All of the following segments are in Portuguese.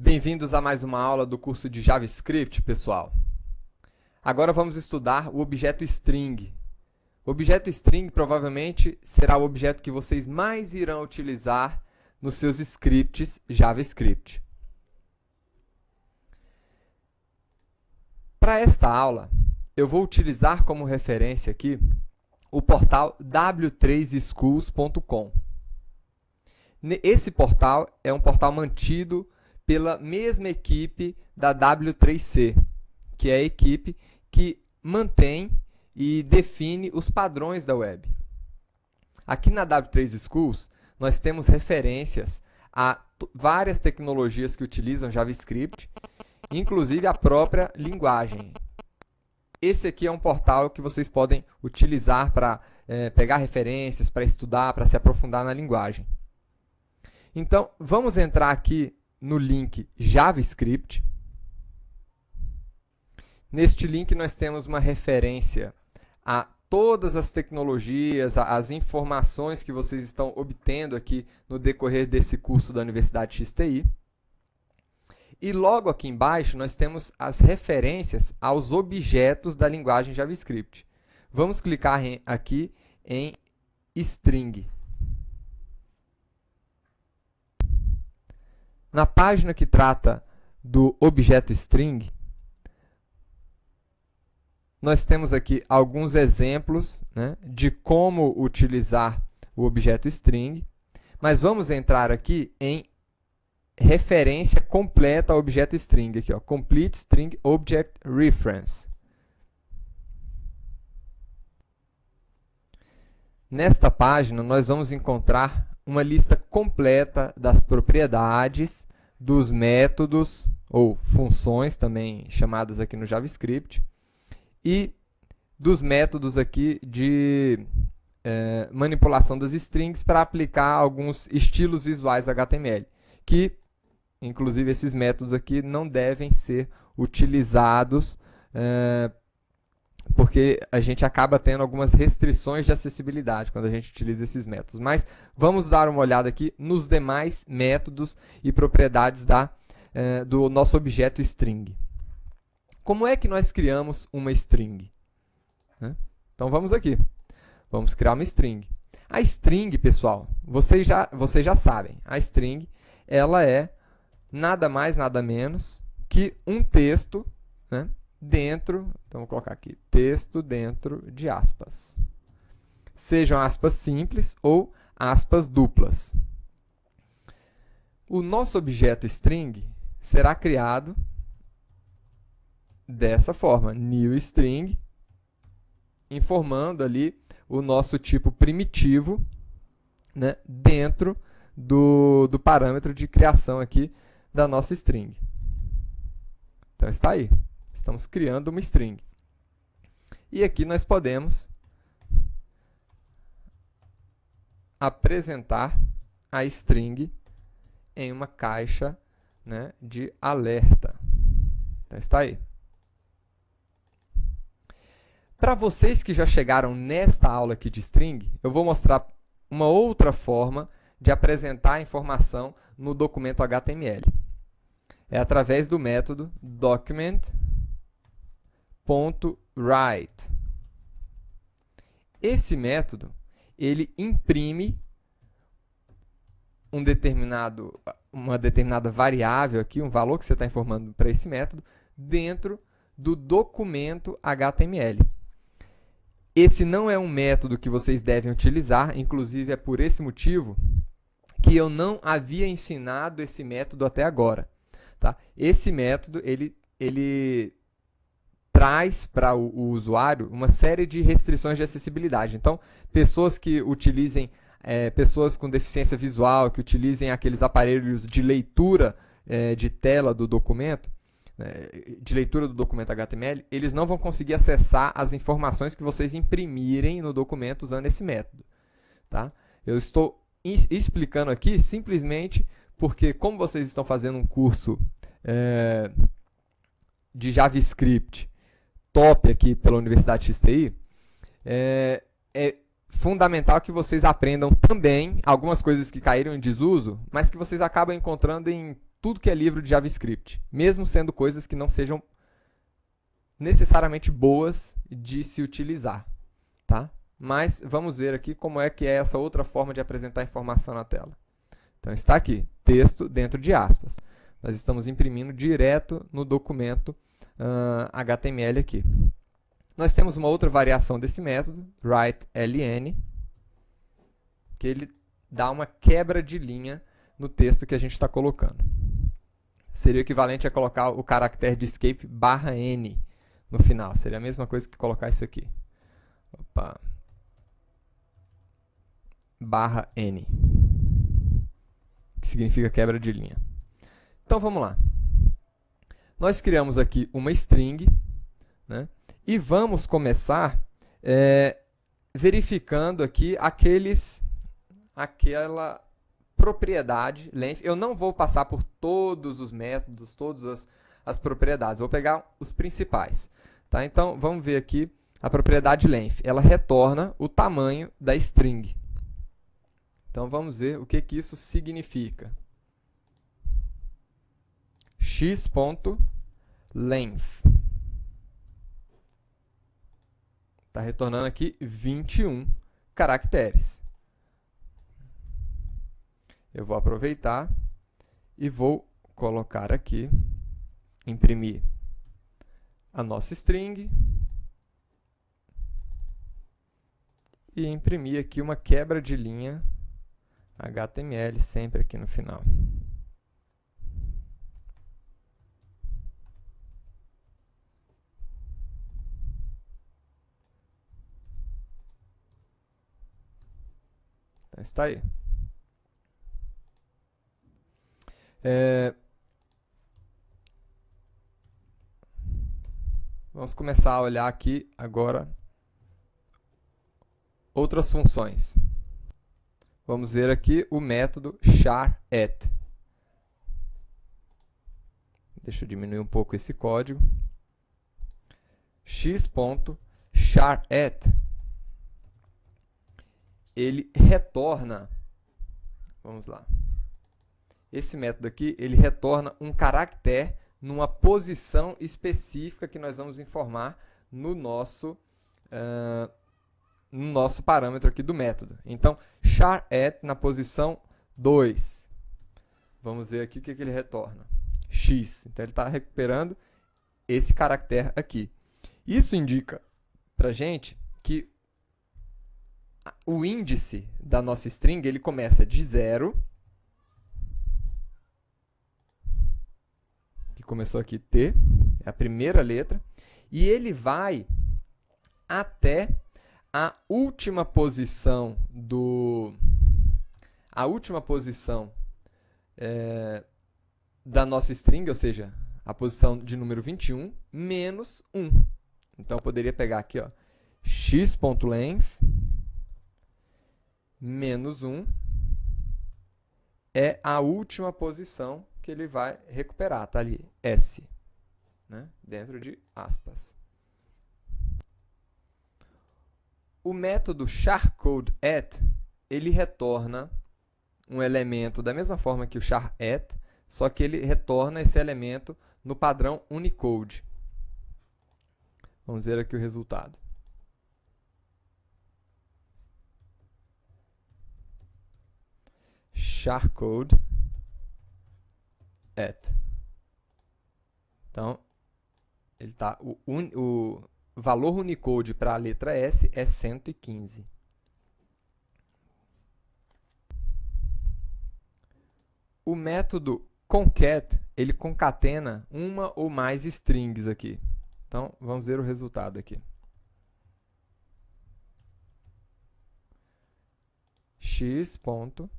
Bem-vindos a mais uma aula do curso de JavaScript, pessoal. Agora vamos estudar o objeto string. O objeto string provavelmente será o objeto que vocês mais irão utilizar nos seus scripts JavaScript. Para esta aula, eu vou utilizar como referência aqui o portal w3schools.com. Esse portal é um portal mantido pela mesma equipe da W3C, que é a equipe que mantém e define os padrões da web. Aqui na W3 Schools, nós temos referências a várias tecnologias que utilizam JavaScript, inclusive a própria linguagem. Esse aqui é um portal que vocês podem utilizar para pegar referências, para estudar, para se aprofundar na linguagem. Então, vamos entrar aqui no link JavaScript. Neste link nós temos uma referência a todas as tecnologias, as informações que vocês estão obtendo aqui no decorrer desse curso da Universidade XTI. E logo aqui embaixo nós temos as referências aos objetos da linguagem JavaScript. Vamos clicar aqui em string. Na página que trata do objeto string, nós temos aqui alguns exemplos, né, de como utilizar o objeto string, mas vamos entrar aqui em referência completa ao objeto string, aqui, ó, Complete String Object Reference. Nesta página, nós vamos encontrar uma lista completa das propriedades, dos métodos ou funções, também chamadas aqui no JavaScript, e dos métodos aqui de manipulação das strings para aplicar alguns estilos visuais HTML, que, inclusive, esses métodos aqui não devem ser utilizados porque a gente acaba tendo algumas restrições de acessibilidade quando a gente utiliza esses métodos. Mas vamos dar uma olhada aqui nos demais métodos e propriedades do nosso objeto string. Como é que nós criamos uma string? Então vamos aqui. Vamos criar uma string. A string, pessoal, vocês já sabem. A string ela é nada mais, nada menos que um texto, né, dentro, então vou colocar aqui, texto dentro de aspas. Sejam aspas simples ou aspas duplas. O nosso objeto string será criado dessa forma, new string, informando ali o nosso tipo primitivo, né, dentro do parâmetro de criação aqui da nossa string. Então está aí. Estamos criando uma string. E aqui nós podemos apresentar a string em uma caixa, né, de alerta. Então está aí. Para vocês que já chegaram nesta aula aqui de string, eu vou mostrar uma outra forma de apresentar a informação no documento HTML. É através do método document.write. Esse método, ele imprime uma determinada variável aqui, um valor que você está informando para esse método, dentro do documento HTML. Esse não é um método que vocês devem utilizar, inclusive é por esse motivo que eu não havia ensinado esse método até agora. Tá? Esse método, ele traz para o usuário uma série de restrições de acessibilidade. Então, pessoas que utilizem, pessoas com deficiência visual, que utilizem aqueles aparelhos de leitura de tela do documento, de leitura do documento HTML, eles não vão conseguir acessar as informações que vocês imprimirem no documento usando esse método. Tá? Eu estou explicando aqui simplesmente porque, como vocês estão fazendo um curso de JavaScript top aqui pela Universidade XTI, é fundamental que vocês aprendam também algumas coisas que caíram em desuso, mas que vocês acabam encontrando em tudo que é livro de JavaScript, mesmo sendo coisas que não sejam necessariamente boas de se utilizar, tá? Mas vamos ver aqui como é que é essa outra forma de apresentar informação na tela. Então, está aqui, texto dentro de aspas. Nós estamos imprimindo direto no documento HTML aqui. Nós temos uma outra variação desse método, write_ln, que ele dá uma quebra de linha no texto que a gente está colocando. Seria o equivalente a colocar o caractere de escape /n no final. Seria a mesma coisa que colocar isso aqui. Opa. /n, que significa quebra de linha. Então, vamos lá. Nós criamos aqui uma string, né? E vamos começar verificando aqui aquela propriedade length. Eu não vou passar por todos os métodos, todas as propriedades. Vou pegar os principais. Tá? Então, vamos ver aqui a propriedade length. Ela retorna o tamanho da string. Então, vamos ver o que isso significa. x.length. Está retornando aqui 21 caracteres. Eu vou aproveitar e vou colocar aqui, imprimir a nossa string e imprimir aqui uma quebra de linha HTML sempre aqui no final. Então, está aí. Vamos começar a olhar aqui agora outras funções. Vamos ver aqui o método char_at. Deixa eu diminuir um pouco esse código. x.char_at, ele retorna, vamos lá, esse método aqui, ele retorna um caractere numa posição específica que nós vamos informar no nosso parâmetro aqui do método. Então, char_at na posição 2. Vamos ver aqui o que ele retorna. X. Então, ele está recuperando esse caractere aqui. Isso indica para a gente que o índice da nossa string ele começa de 0, que começou aqui T, é a primeira letra, e ele vai até a última posição da nossa string, ou seja, a posição de número 21, menos 1. Então, eu poderia pegar aqui, ó, x.length menos 1 é a última posição que ele vai recuperar. Está ali, S, né? Dentro de aspas. O método char_code_at, ele retorna um elemento da mesma forma que o char_at, só que ele retorna esse elemento no padrão Unicode. Vamos ver aqui o resultado. char_code_at. Então, ele tá, o valor Unicode para a letra S é 115. O método concat, ele concatena uma ou mais strings aqui. Então, vamos ver o resultado aqui. x.concat.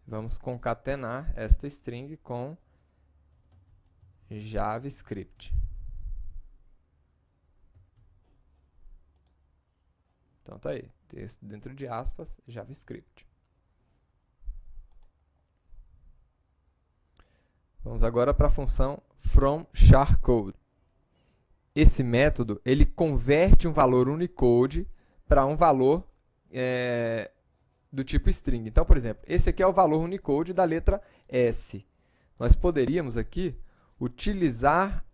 Vamos concatenar esta string com JavaScript. Então, tá aí. Texto dentro de aspas, JavaScript. Vamos agora para a função fromCharCode. Esse método, ele converte um valor Unicode para um valor do tipo string. Então, por exemplo, esse aqui é o valor Unicode da letra S. Nós poderíamos aqui utilizar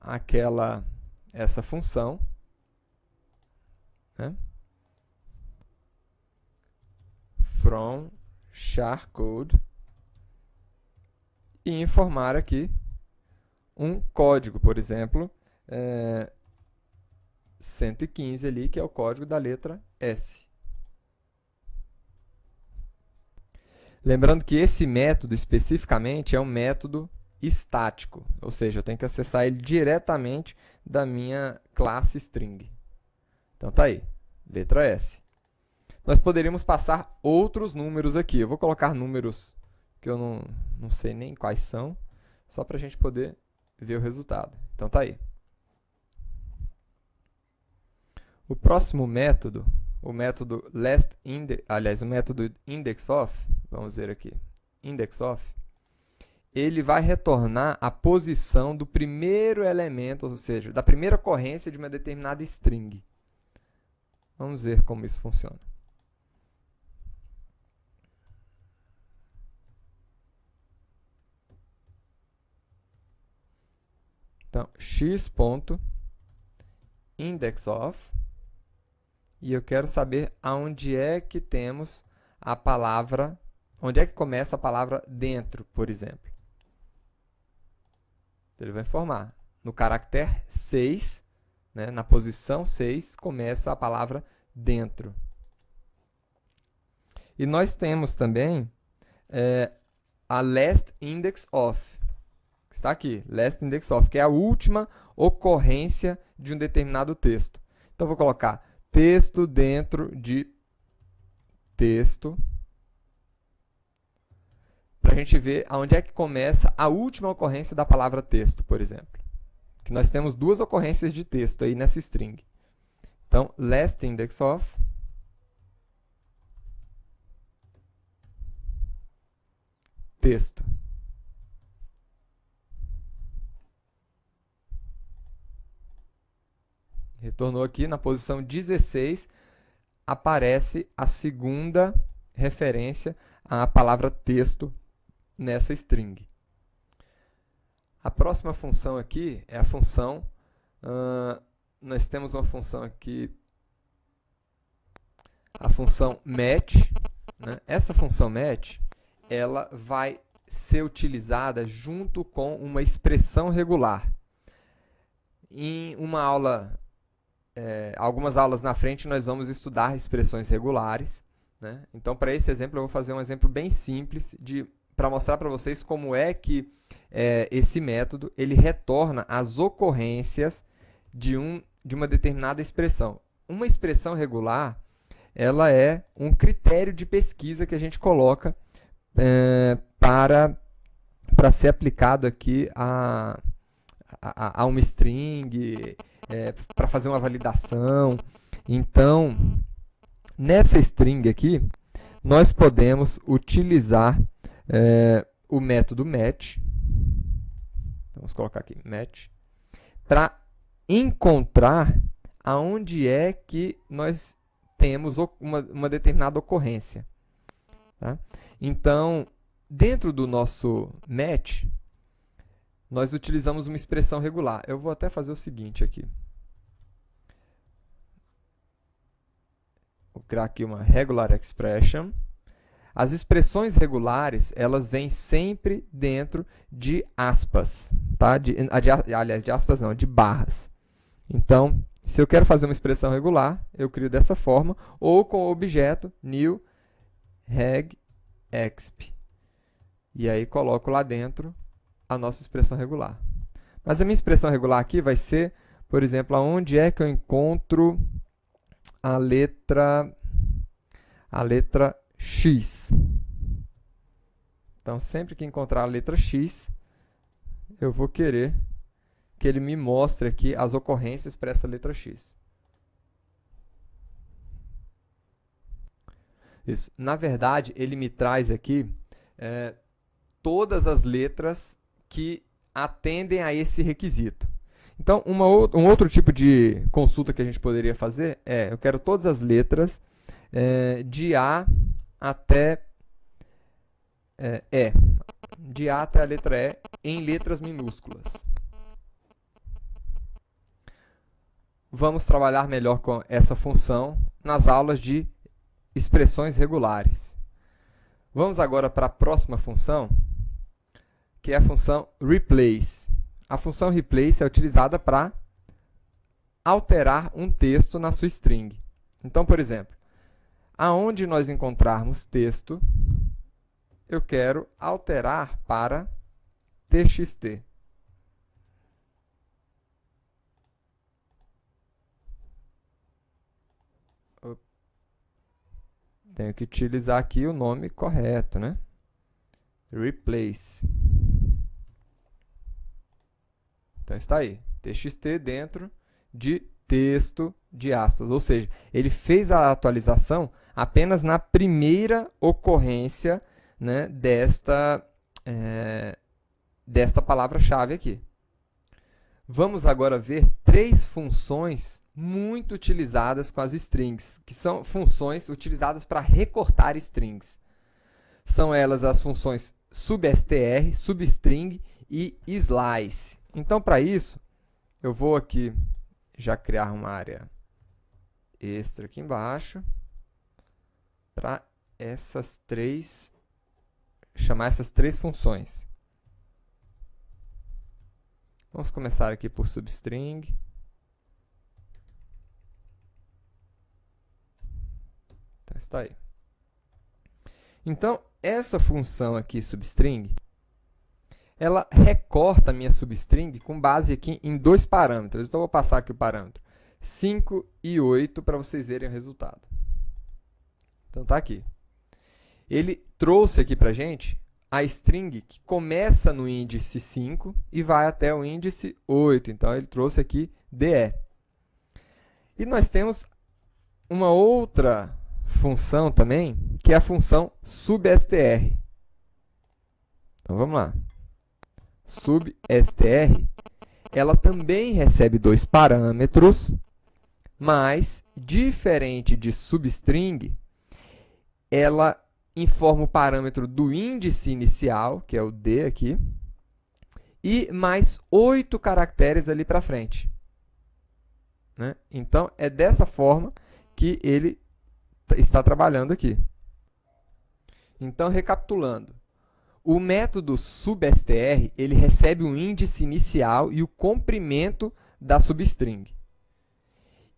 essa função, né? From charcode e informar aqui um código, por exemplo, 115 ali, que é o código da letra S. Lembrando que esse método especificamente é um método estático, ou seja, eu tenho que acessar ele diretamente da minha classe string. Então tá aí, letra S. Nós poderíamos passar outros números aqui. Eu vou colocar números que eu não sei nem quais são, só para a gente poder ver o resultado. Então tá aí. O próximo método, o método o método indexOf, vamos ver aqui, indexOf, ele vai retornar a posição do primeiro elemento, ou seja, da primeira ocorrência de uma determinada string. Vamos ver como isso funciona. Então, x.indexOf, e eu quero saber aonde é que temos a palavra, onde é que começa a palavra dentro, por exemplo. Ele vai informar. No caractere 6, né, na posição 6, começa a palavra dentro. E nós temos também a last index of, que está aqui, last index of, que é a última ocorrência de um determinado texto. Então, eu vou colocar texto dentro de texto, para a gente ver aonde é que começa a última ocorrência da palavra texto, por exemplo. Que nós temos duas ocorrências de texto aí nessa string. Então, last index of texto. Retornou aqui na posição 16, aparece a segunda referência à palavra texto nessa string. A próxima função aqui é a função, nós temos uma função aqui, a função match, né? Essa função match, ela vai ser utilizada junto com uma expressão regular. Em uma aula, algumas aulas na frente, nós vamos estudar expressões regulares, né? Então, para esse exemplo, eu vou fazer um exemplo bem simples para mostrar para vocês como é que esse método ele retorna as ocorrências de uma determinada expressão. Uma expressão regular, ela é um critério de pesquisa que a gente coloca para ser aplicado aqui a uma string, para fazer uma validação. Então, nessa string aqui, nós podemos utilizar o método match. Vamos colocar aqui, match, para encontrar aonde é que nós temos uma determinada ocorrência. Tá? Então, dentro do nosso match, nós utilizamos uma expressão regular. Eu vou até fazer o seguinte aqui. Vou criar aqui uma regular expression. As expressões regulares, elas vêm sempre dentro de aspas, tá? Aliás, de aspas não, de barras. Então, se eu quero fazer uma expressão regular, eu crio dessa forma, ou com o objeto new regexp. E aí coloco lá dentro a nossa expressão regular. Mas a minha expressão regular aqui vai ser, por exemplo, aonde é que eu encontro a letra X. Então, sempre que encontrar a letra X, eu vou querer que ele me mostre aqui as ocorrências para essa letra X. Isso. Na verdade, ele me traz aqui todas as letras que atendem a esse requisito. Então, um outro tipo de consulta que a gente poderia fazer eu quero todas as letras de A até E. De A até a letra E em letras minúsculas. Vamos trabalhar melhor com essa função nas aulas de expressões regulares. Vamos agora para a próxima função, que é a função replace. A função replace é utilizada para alterar um texto na sua string. Então, por exemplo, aonde nós encontrarmos texto, eu quero alterar para txt. Tenho que utilizar aqui o nome correto, né? Replace. Então está aí, txt dentro de texto de aspas, ou seja, ele fez a atualização apenas na primeira ocorrência, né, desta palavra-chave aqui. Vamos agora ver 3 funções muito utilizadas com as strings, que são funções utilizadas para recortar strings. São elas as funções substr, substring e slice. Então, para isso, eu vou aqui já criar uma área extra aqui embaixo para chamar essas 3 funções. Vamos começar aqui por substring. Então, está aí. Então, essa função aqui, substring, ela recorta a minha substring com base aqui em 2 parâmetros. Então, eu vou passar aqui o parâmetro 5 e 8 para vocês verem o resultado. Então, está aqui. Ele trouxe aqui para a gente a string que começa no índice 5 e vai até o índice 8. Então, ele trouxe aqui DE. E nós temos uma outra função também, que é a função substr. Então, vamos lá. Substr, ela também recebe 2 parâmetros, mas, diferente de substring, ela informa o parâmetro do índice inicial, que é o D aqui, e mais 8 caracteres ali para frente. Né? Então, é dessa forma que ele está trabalhando aqui. Então, recapitulando, o método substr, ele recebe o índice inicial e o comprimento da substring.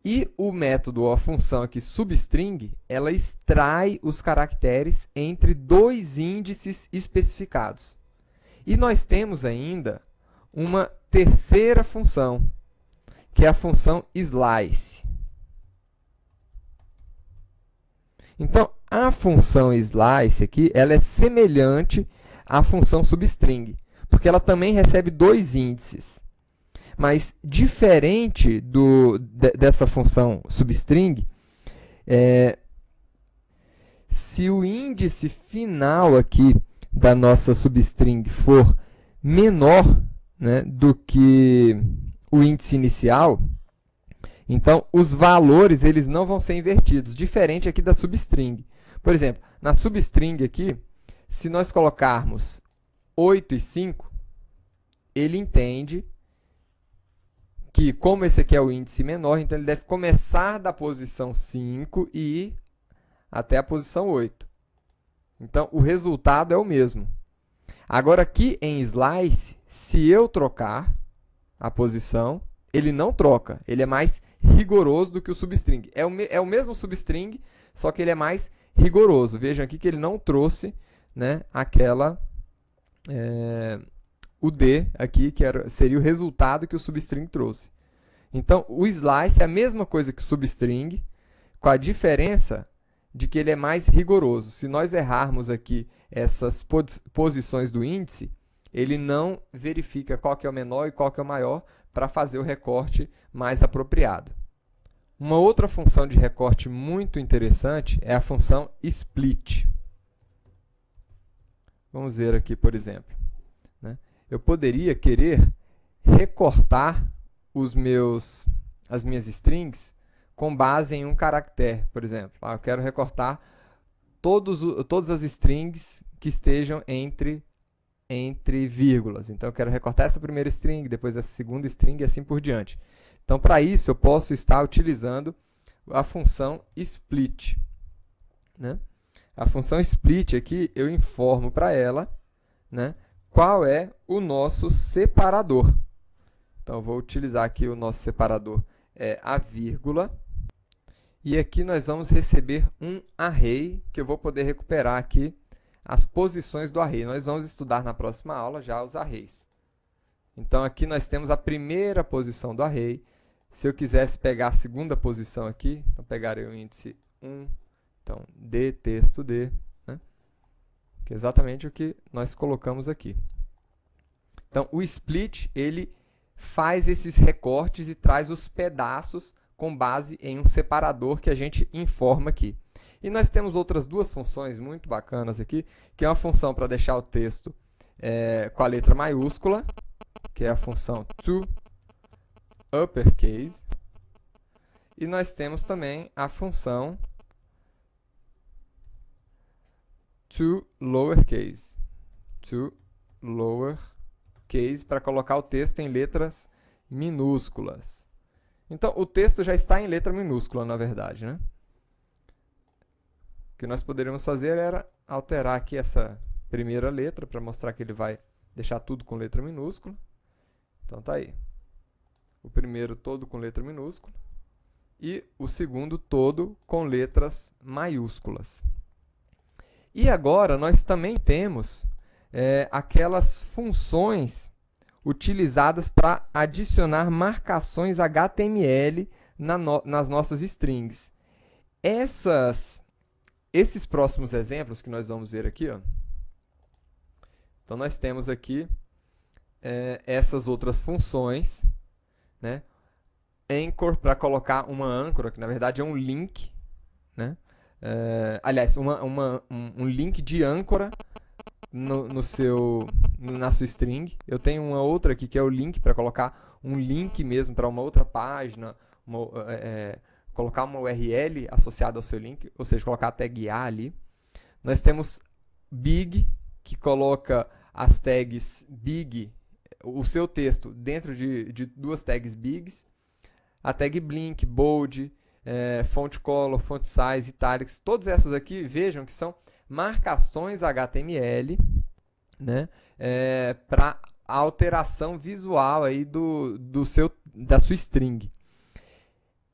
E o método, ou a função aqui, substring, ela extrai os caracteres entre 2 índices especificados. E nós temos ainda uma terceira função, que é a função slice. Então, a função slice aqui, ela é semelhante à função substring, porque ela também recebe 2 índices. Mas, diferente dessa função substring, se o índice final aqui da nossa substring for menor, né, do que o índice inicial, então, os valores eles não vão ser invertidos, diferente aqui da substring. Por exemplo, na substring aqui, se nós colocarmos 8 e 5, ele entende que, como esse aqui é o índice menor, então ele deve começar da posição 5 e ir até a posição 8. Então, o resultado é o mesmo. Agora, aqui em slice, se eu trocar a posição, ele não troca, ele é mais rigoroso do que o substring. É o mesmo substring, só que ele é mais rigoroso. Vejam aqui que ele não trouxe, né, o D aqui, que seria o resultado que o substring trouxe. Então, o slice é a mesma coisa que o substring, com a diferença de que ele é mais rigoroso. Se nós errarmos aqui essas posições do índice, ele não verifica qual que é o menor e qual que é o maior para fazer o recorte mais apropriado. Uma outra função de recorte muito interessante é a função split. Vamos ver aqui, por exemplo. Né? Eu poderia querer recortar as minhas strings com base em um caractere, por exemplo. Eu quero recortar todas as strings que estejam entre vírgulas. Então, eu quero recortar essa primeira string, depois essa segunda string e assim por diante. Então, para isso, eu posso estar utilizando a função split, né? A função split aqui, eu informo para ela, né, qual é o nosso separador. Então, eu vou utilizar aqui o nosso separador, a vírgula. E aqui nós vamos receber um array, que eu vou poder recuperar aqui as posições do array. Nós vamos estudar na próxima aula já os arrays. Então, aqui nós temos a primeira posição do array. Se eu quisesse pegar a segunda posição aqui, então pegarei o índice 1, então D, texto D, né? Que é exatamente o que nós colocamos aqui. Então, o split, ele faz esses recortes e traz os pedaços com base em um separador que a gente informa aqui. E nós temos outras duas funções muito bacanas aqui, que é uma função para deixar o texto com a letra maiúscula, que é a função toUppercase. E nós temos também a função toLowercase. toLowercase, para colocar o texto em letras minúsculas. Então, o texto já está em letra minúscula, na verdade, né? O que nós poderíamos fazer era alterar aqui essa primeira letra para mostrar que ele vai deixar tudo com letra minúscula. Então, tá aí. O primeiro todo com letra minúscula e o segundo todo com letras maiúsculas. E agora, nós também temos aquelas funções utilizadas para adicionar marcações HTML nas nossas strings. Esses próximos exemplos que nós vamos ver aqui, ó. Então, nós temos aqui essas outras funções, né, para colocar uma âncora, que na verdade é um link, né? Aliás, um link de âncora na sua string. Eu tenho uma outra aqui que é o link para colocar um link mesmo para uma outra página, colocar uma URL associada ao seu link, ou seja, colocar a tag A ali. Nós temos big, que coloca as tags big, o seu texto dentro de duas tags bigs, a tag blink, bold, font color, font size, italics, todas essas aqui, vejam que são marcações HTML, né, para alteração visual aí da sua string.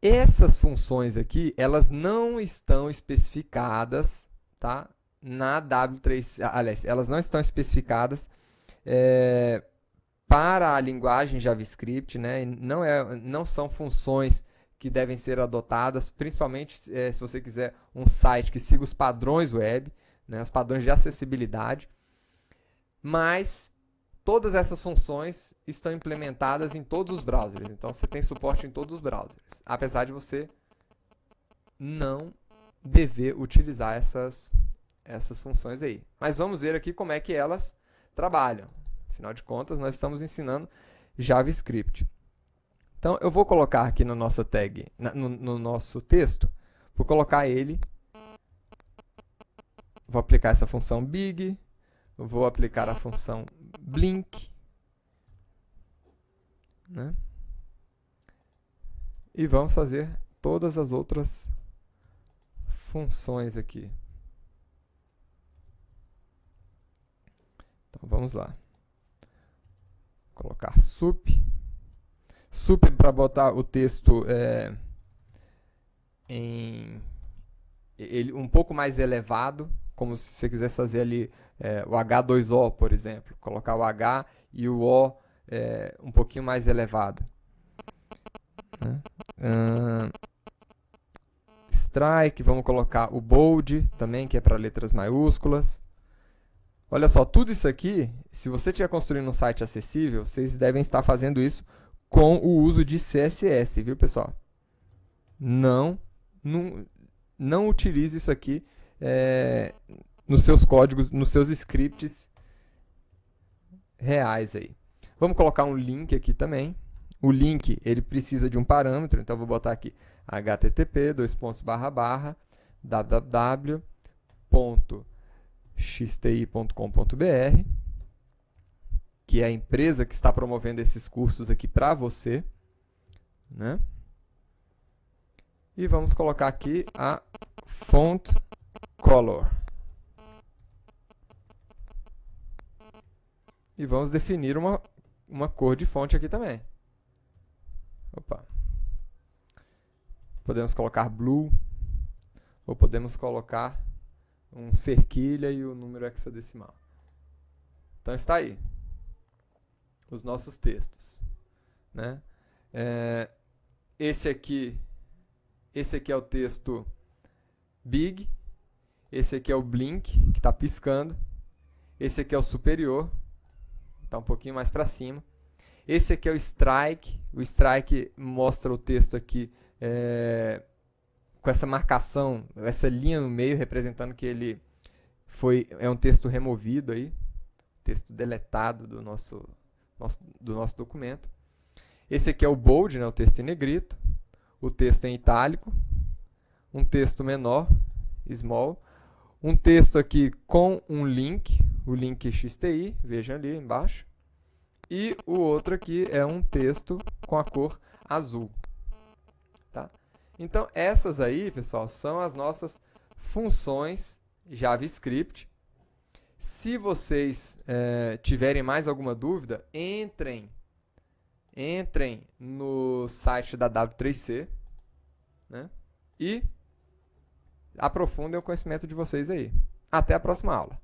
Essas funções aqui, elas não estão especificadas, tá, na W3, aliás, elas não estão especificadas para a linguagem JavaScript, né? Não são funções que devem ser adotadas, principalmente se você quiser um site que siga os padrões web, né, os padrões de acessibilidade, mas todas essas funções estão implementadas em todos os browsers, então você tem suporte em todos os browsers, apesar de você não dever utilizar essas funções aí. Mas vamos ver aqui como é que elas trabalham. Afinal de contas, nós estamos ensinando JavaScript. Então, eu vou colocar aqui na nossa tag, no nosso texto, vou colocar ele, vou aplicar essa função big, vou aplicar a função blink, né? E vamos fazer todas as outras funções aqui. Então, vamos lá. Colocar sup para botar o texto ele um pouco mais elevado, como se você quisesse fazer ali o H2O, por exemplo, colocar o H e o O um pouquinho mais elevado, né? Strike, vamos colocar o bold também, que é para letras maiúsculas. Olha só, tudo isso aqui, se você estiver construindo um site acessível, vocês devem estar fazendo isso com o uso de CSS, viu, pessoal? Não utilize isso aqui nos seus códigos, nos seus scripts reais aí. Vamos colocar um link aqui também. O link, ele precisa de um parâmetro, então eu vou botar aqui http://www.xti.com.br, que é a empresa que está promovendo esses cursos aqui para você, né? E vamos colocar aqui a font color. E vamos definir uma cor de fonte aqui também. Opa. Podemos colocar blue, ou podemos colocar um cerquilha e o número hexadecimal. Então está aí os nossos textos, né? Esse aqui é o texto big, esse aqui é o blink, que está piscando, esse aqui é o superior, está um pouquinho mais para cima. Esse aqui é o strike mostra o texto aqui com essa marcação, essa linha no meio, representando que ele é um texto removido aí, texto deletado do nosso documento. Esse aqui é o bold, né, o texto em negrito, o texto em itálico, um texto menor, small, um texto aqui com um link, o link XTI, vejam ali embaixo, e o outro aqui é um texto com a cor azul. Tá? Então, essas aí, pessoal, são as nossas funções JavaScript. Se vocês tiverem mais alguma dúvida, entrem no site da W3C, né? E aprofundem o conhecimento de vocês aí. Até a próxima aula.